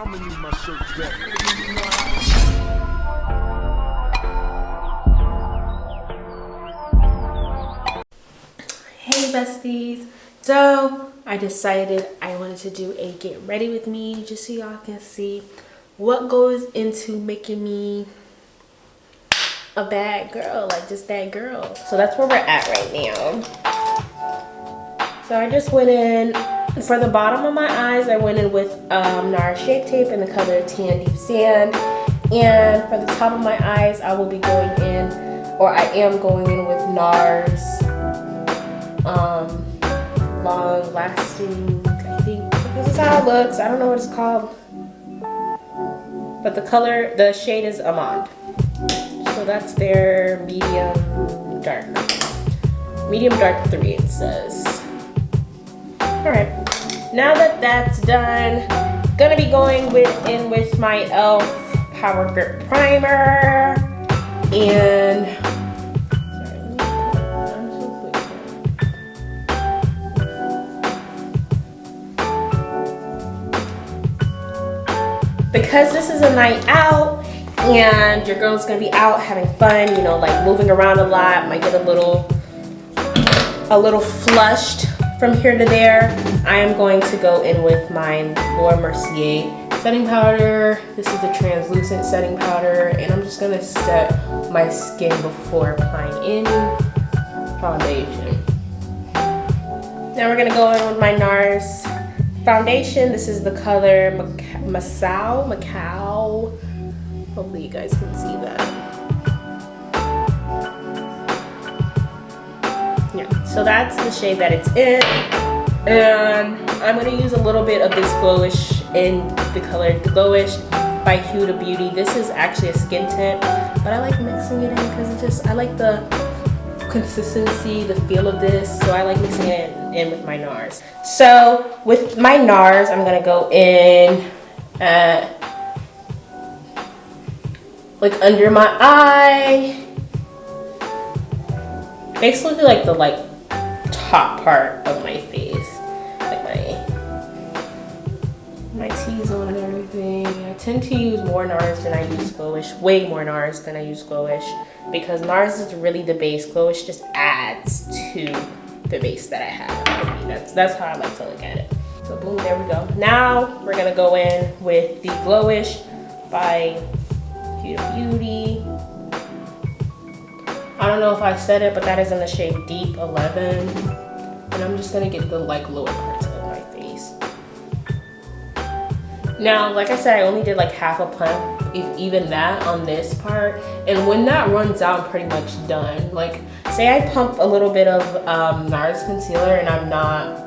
I'ma need my shirt back. Hey besties, so I decided I wanted to do a get ready with me just so y'all can see what goes into making me a bad girl, like just that girl. So that's where we're at right now. So I just went in for the bottom of my eyes. I went in with Nars Shape Tape in the color Tan Deep Sand, and for the top of my eyes I will be going in, or I am going in with Nars Long Lasting, I think this is how it looks. I don't know what it's called, but the color, the shade is Almond. So that's their medium dark 3, it says. All right, now that that's done, gonna be going in with my e.l.f. Power Grip Primer, and because this is a night out and your girl's gonna be out having fun, you know, like moving around a lot, might get a little flushed from here to there, I am going to go in with my Mercier setting powder. This is the translucent setting powder, and I'm just gonna set my skin before applying any foundation. Now we're gonna go in with my Nars foundation. This is the color Macau. Hopefully you guys can see that. Yeah, so that's the shade that it's in. And I'm gonna use a little bit of this Glowish in the color Glowish by Huda Beauty. This is actually a skin tint, but I like mixing it in because I like the consistency, the feel of this, so I like mixing it in with my Nars. So with my Nars, I'm gonna go in like under my eye, basically like the top part of my face, like my T-zone and everything. I tend to use more Nars than I use Glowish, way more Nars than I use Glowish, because Nars is really the base. Glowish just adds to the base that I have. I mean, that's how I like to look at it. So boom, there we go. Now we're gonna go in with the Glowish by Huda Beauty. I don't know if I said it, but that is in the shade Deep 11. And I'm just gonna get the lower parts of my face. Now, like I said, I only did like half a pump, if even that, on this part. And when that runs out, I'm pretty much done. Like, say I pump a little bit of Nars concealer and I'm not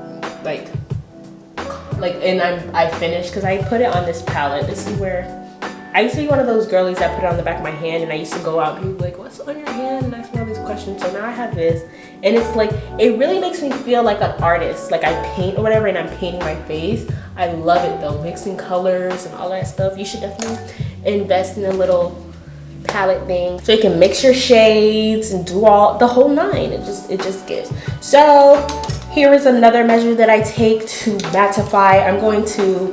I finished, because I put it on this palette. This is where I used to be one of those girlies that put it on the back of my hand, and I used to go out and people be like, what's on your hand? And ask me all these questions. So now I have this, and it's like, it really makes me feel like an artist. Like I paint or whatever, and I'm painting my face. I love it though, mixing colors and all that stuff. You should definitely invest in a little palette thing so you can mix your shades and do the whole nine. It just gives. So here is another measure that I take to mattify. I'm going to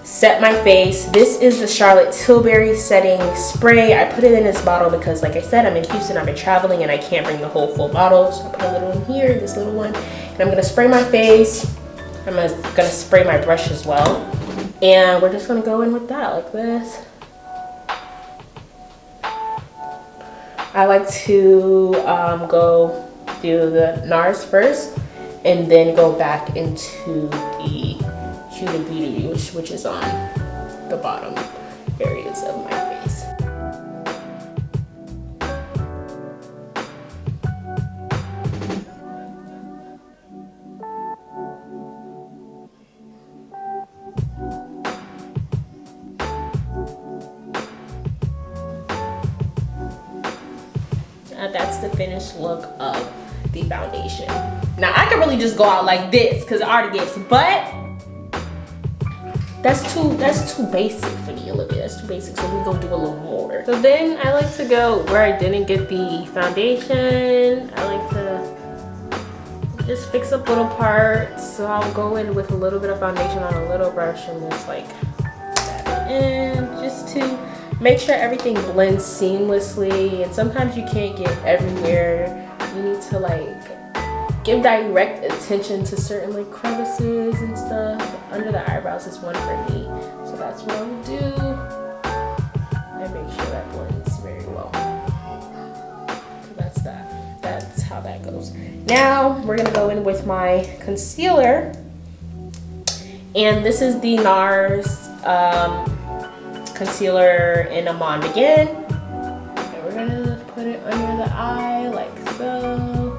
set my face. This is the Charlotte Tilbury setting spray. I put it in this bottle because, like I said, I'm in Houston, I've been traveling, and I can't bring the whole full bottle. So I put a little in here, this little one, and I'm gonna spray my face. I'm gonna spray my brush as well. And we're just gonna go in with that like this. I like to go do the Nars first and then go back into the Huda Beauty, which is on the bottom areas of my face. That's the finished look of the foundation. Now I can really just go out like this because it already gets, but that's too basic for me, Olivia. That's too basic, so we're gonna do a little more. So then I like to go where I didn't get the foundation. I like to just fix up little parts. So I'll go in with a little bit of foundation on a little brush and just like dab it and just to make sure everything blends seamlessly. And sometimes you can't get everywhere. You need to like give direct attention to certain like crevices and stuff. Under the eyebrows is one for me, so that's what I'll do and make sure that blends very well. So that's that. That's how that goes. Now we're gonna go in with my concealer, and this is the Nars concealer in Amande again, and we're gonna put it under the eye like so.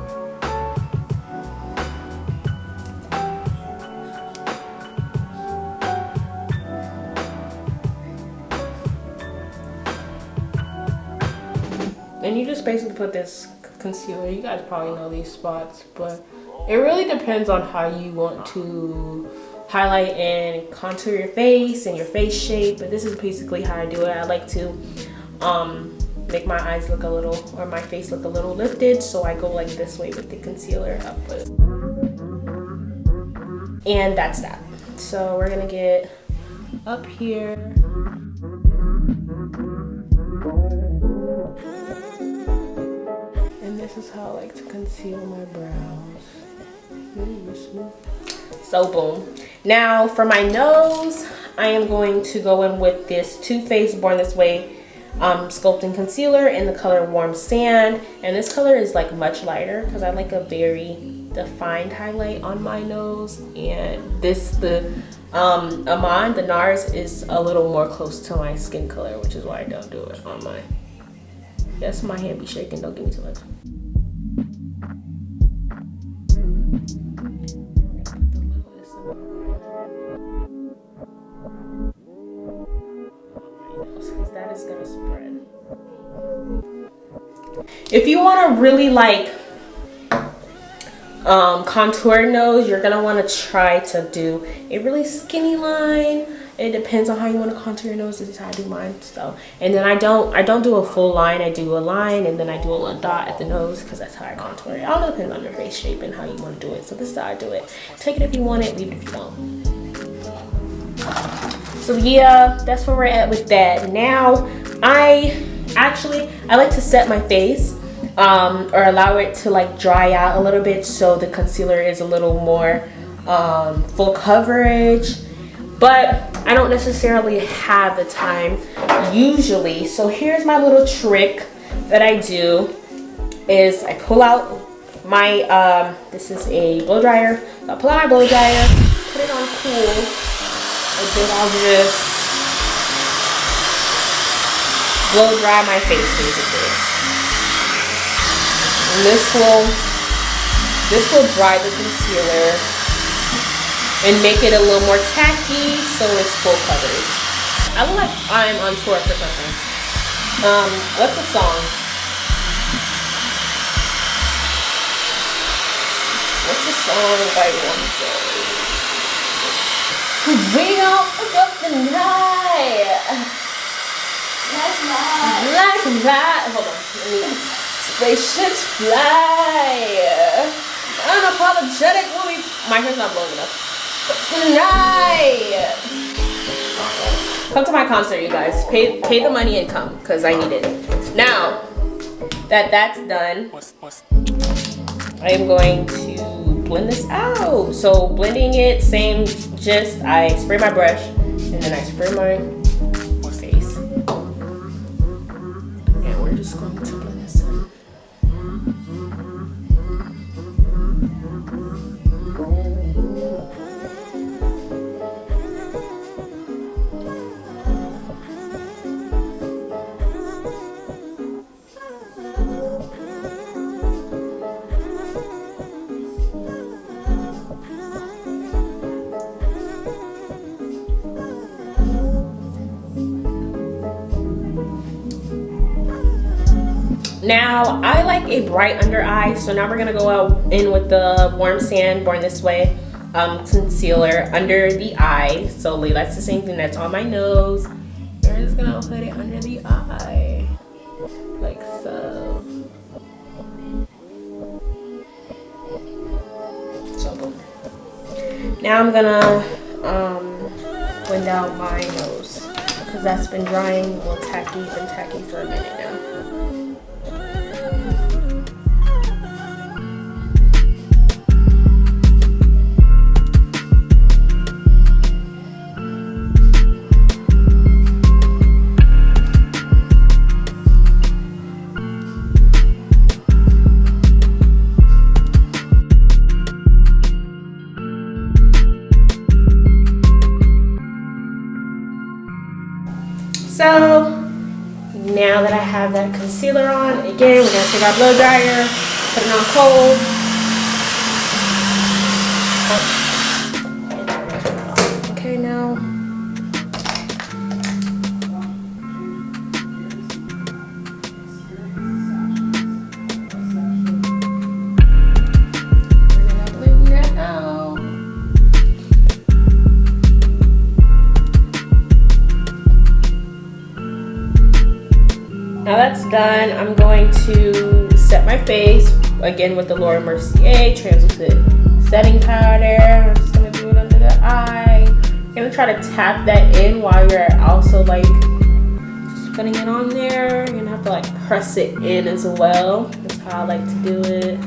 And you just basically put this concealer, you guys probably know these spots, but it really depends on how you want to highlight and contour your face and your face shape. But this is basically how I do it. I like to make my eyes look a little, or my face look a little lifted, so I go like this way with the concealer up. And that's that. So we're gonna get up here. This is how I like to conceal my brows. So boom. Now for my nose, I am going to go in with this Too Faced Born This Way sculpting concealer in the color Warm Sand. And this color is like much lighter because I like a very defined highlight on my nose. And this, the Amande, the Nars, is a little more close to my skin color, which is why I don't do it on my. Yes, my hand be shaking, don't give me too much. That is gonna spread. If you want to really like contour nose, you're gonna want to try to do a really skinny line. It depends on how you want to contour your nose. This is how I do mine. So, and then I don't do a full line. I do a line and then I do a little dot at the nose because that's how I contour it. It all depends on your face shape and how you want to do it. So this is how I do it. Take it if you want it, leave it if you don't. So yeah, that's where we're at with that. Now, I like to set my face or allow it to like dry out a little bit so the concealer is a little more full coverage. But I don't necessarily have the time usually. So here's my little trick that I do is I pull out my, this is a blow dryer. So I pull out my blow dryer, put it on cool, and then I'll just blow dry my face basically. And this will dry the concealer and make it a little more tacky so it's full coverage. I look like I'm on tour for something. What's the song? What's the song by Beyonce? We don't look up the night. Like that. Hold on. Spaceships fly. Unapologetic will be. My hair's not blowing enough. Tonight. Come to my concert, you guys. Pay the money and come, because I need it. Now that that's done, I am going to blend this out. So blending it, same gist. I spray my brush and then I spray my face. And we're just going to blend this in. Now, I like a bright under eye, so now we're gonna go out in with the Warm Sand Born This Way concealer under the eye. So that's the same thing that's on my nose. We're just gonna put it under the eye, like so. So boom. Now I'm gonna blend out my nose. because that's been drying a little tacky, been tacky for a minute now. So now that I have that concealer on, again, we're gonna take our blow dryer, put it on cold. Okay, now. We're gonna blend that out. Now that's done, I'm going to set my face again with the Mercier translucent setting powder. I'm just gonna do it under the eye. I'm gonna try to tap that in while you're also like just putting it on there. You're gonna have to like press it in as well. That's how I like to do it.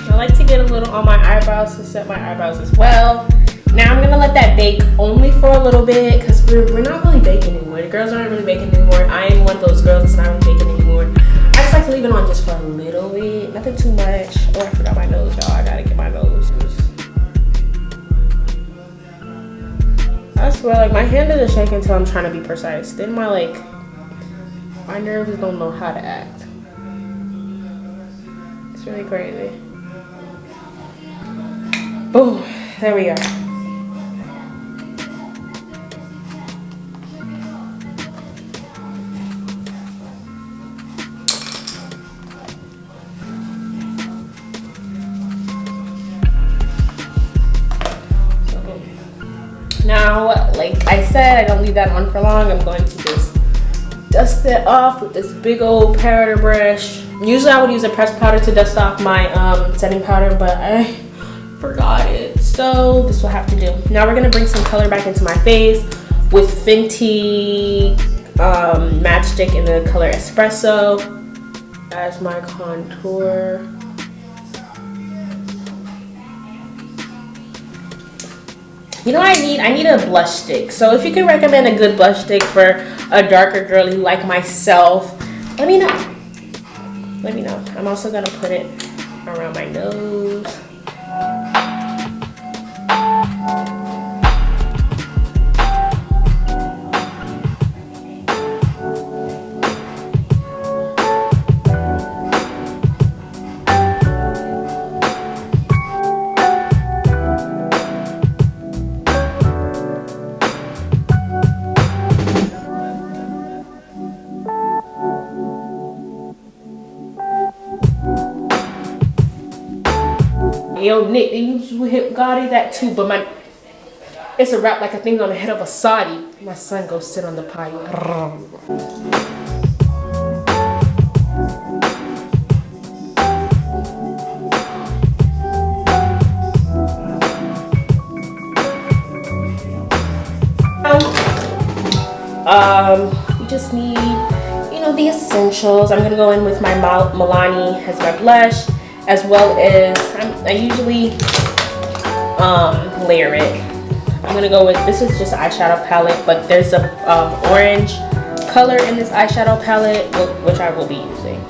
I like to get a little on my eyebrows to set my eyebrows as well. Now I'm gonna let that bake only for a little bit because we're not really baking anymore. The girls aren't really baking anymore. I am one of those girls that's not really baking anymore. I just like to leave it on just for a little bit, nothing too much. Oh, I forgot my nose, y'all. I gotta get my nose. I swear, like my hand doesn't shake until I'm trying to be precise. Then my nerves don't know how to act. It's really crazy. Boom, there we are. Now, like I said, I don't leave that on for long. I'm going to just dust it off with this big old powder brush. Usually I would use a pressed powder to dust off my setting powder, but I forgot it, so this will have to do. Now we're gonna bring some color back into my face with Fenty matchstick in the color Espresso as my contour. You know what I need? I need a blush stick. So if you can recommend a good blush stick for a darker girly like myself, let me know. Let me know. I'm also gonna put it around my nose. Yo, Nick, they usually hit Gotti that too, but it's a wrap like a thing on the head of a Saudi. My son goes sit on the potty. We just need, you know, the essentials. I'm gonna go in with my Milani as my blush, as well as I usually layer it. I'm gonna go with, this is just an eyeshadow palette, but there's a orange color in this eyeshadow palette, which I will be using.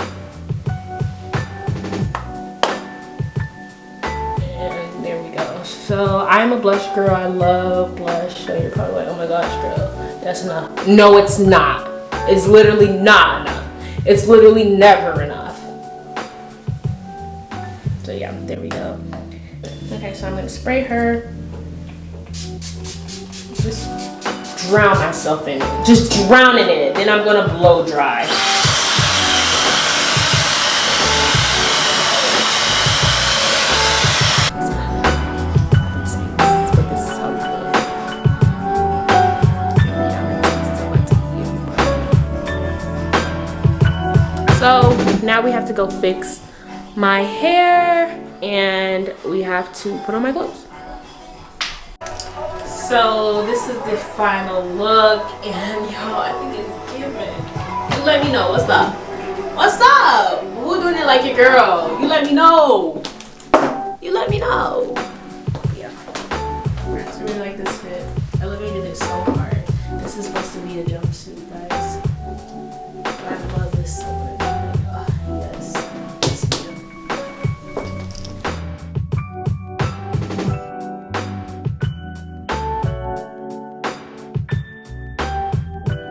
And there we go. So I'm a blush girl. I love blush. So you're probably like, oh my gosh, girl, that's enough. No, it's not. It's literally not enough. It's literally never enough. So yeah, there we go. Okay, so I'm gonna spray her. Just drown myself in it. Just drowning in it. Then I'm gonna blow dry. This is what this is how we do it. Now we have to go fix my hair and we have to put on my clothes. So this is the final look, and yo, I think it's giving. You let me know what's up. What's up? Who doing it like your girl? You let me know.